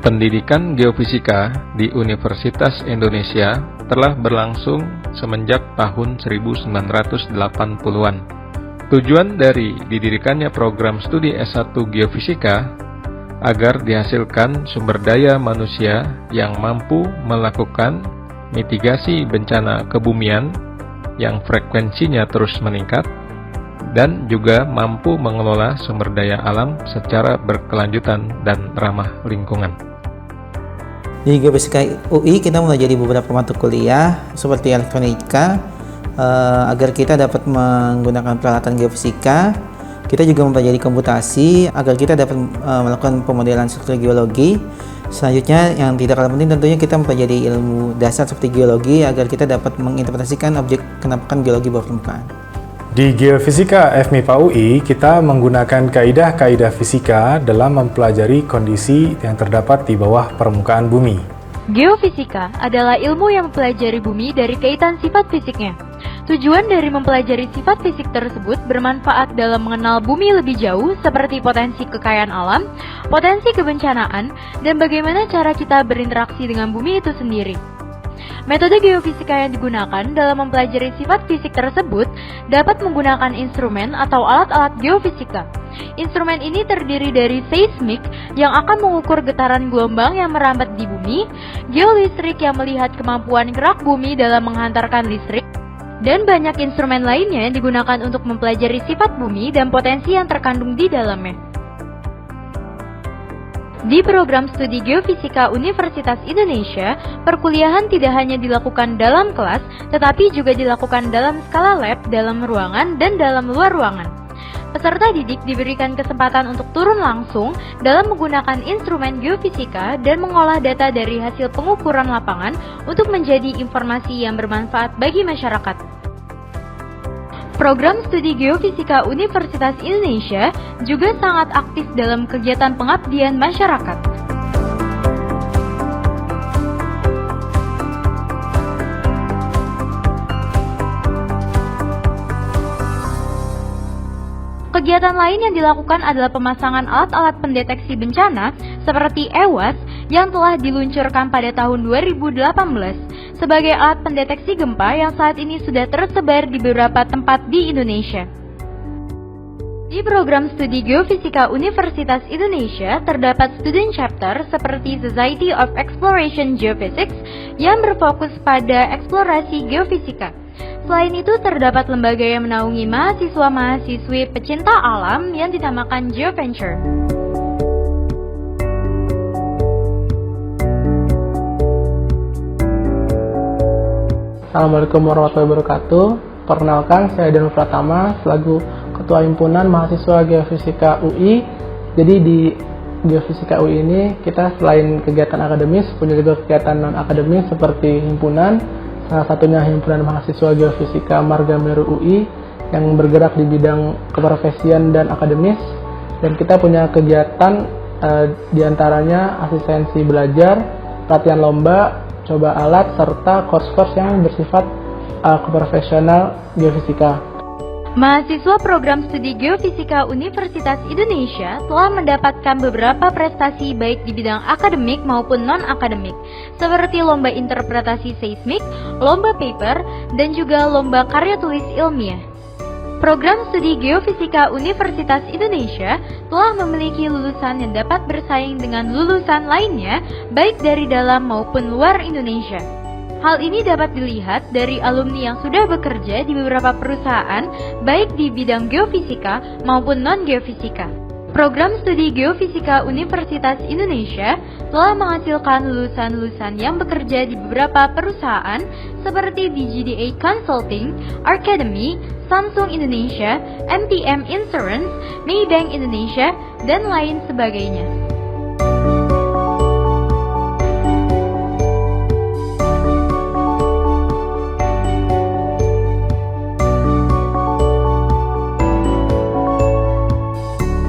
Pendidikan geofisika di Universitas Indonesia telah berlangsung semenjak tahun 1980-an. Tujuan dari didirikannya program studi S1 Geofisika agar dihasilkan sumber daya manusia yang mampu melakukan mitigasi bencana kebumian yang frekuensinya terus meningkat dan juga mampu mengelola sumber daya alam secara berkelanjutan dan ramah lingkungan. Di Geofisika UI kita mempelajari beberapa mata kuliah seperti elektronika agar kita dapat menggunakan peralatan geofisika. Kita juga mempelajari komputasi agar kita dapat melakukan pemodelan struktur geologi. Selanjutnya yang tidak kalah penting tentunya kita mempelajari ilmu dasar seperti geologi agar kita dapat menginterpretasikan objek penampakan geologi bawah permukaan. Di Geofisika FMIPA UI, kita menggunakan kaidah-kaidah fisika dalam mempelajari kondisi yang terdapat di bawah permukaan bumi. Geofisika adalah ilmu yang mempelajari bumi dari kaitan sifat fisiknya. Tujuan dari mempelajari sifat fisik tersebut bermanfaat dalam mengenal bumi lebih jauh seperti potensi kekayaan alam, potensi kebencanaan, dan bagaimana cara kita berinteraksi dengan bumi itu sendiri. Metode geofisika yang digunakan dalam mempelajari sifat fisik tersebut dapat menggunakan instrumen atau alat-alat geofisika. Instrumen ini terdiri dari seismik yang akan mengukur getaran gelombang yang merambat di bumi, geolistrik yang melihat kemampuan gerak bumi dalam menghantarkan listrik, dan banyak instrumen lainnya yang digunakan untuk mempelajari sifat bumi dan potensi yang terkandung di dalamnya. Di program studi Geofisika Universitas Indonesia, perkuliahan tidak hanya dilakukan dalam kelas, tetapi juga dilakukan dalam skala lab, dalam ruangan, dan dalam luar ruangan. Peserta didik diberikan kesempatan untuk turun langsung dalam menggunakan instrumen geofisika dan mengolah data dari hasil pengukuran lapangan untuk menjadi informasi yang bermanfaat bagi masyarakat. Program studi Geofisika Universitas Indonesia juga sangat aktif dalam kegiatan pengabdian masyarakat. Kegiatan lain yang dilakukan adalah pemasangan alat-alat pendeteksi bencana seperti EWAS yang telah diluncurkan pada tahun 2018 sebagai alat pendeteksi gempa yang saat ini sudah tersebar di beberapa tempat di Indonesia. Di program studi Geofisika Universitas Indonesia terdapat student chapter seperti Society of Exploration Geophysics yang berfokus pada eksplorasi geofisika. Selain itu terdapat lembaga yang menaungi mahasiswa-mahasiswi pecinta alam yang dinamakan GeoVenture. Assalamualaikum warahmatullahi wabarakatuh. Perkenalkan, saya Danu Pratama selaku Ketua Himpunan Mahasiswa Geofisika UI. Jadi di Geofisika UI ini kita selain kegiatan akademis punya juga kegiatan non-akademis seperti himpunan. Salah satunya Himpunan Mahasiswa Geofisika Margameru UI yang bergerak di bidang keprofesian dan akademis. Dan kita punya kegiatan diantaranya asistensi belajar, latihan lomba, coba alat, serta course-course yang bersifat keprofesional geofisika. Mahasiswa program studi Geofisika Universitas Indonesia telah mendapatkan beberapa prestasi baik di bidang akademik maupun non-akademik, seperti lomba interpretasi seismik, lomba paper, dan juga lomba karya tulis ilmiah. Program studi Geofisika Universitas Indonesia telah memiliki lulusan yang dapat bersaing dengan lulusan lainnya, baik dari dalam maupun luar Indonesia. Hal ini dapat dilihat dari alumni yang sudah bekerja di beberapa perusahaan, baik di bidang geofisika maupun non-geofisika. Program studi Geofisika Universitas Indonesia telah menghasilkan lulusan-lulusan yang bekerja di beberapa perusahaan seperti BGDA Consulting, Arcademy, Samsung Indonesia, MTM Insurance, Maybank Indonesia, dan lain sebagainya.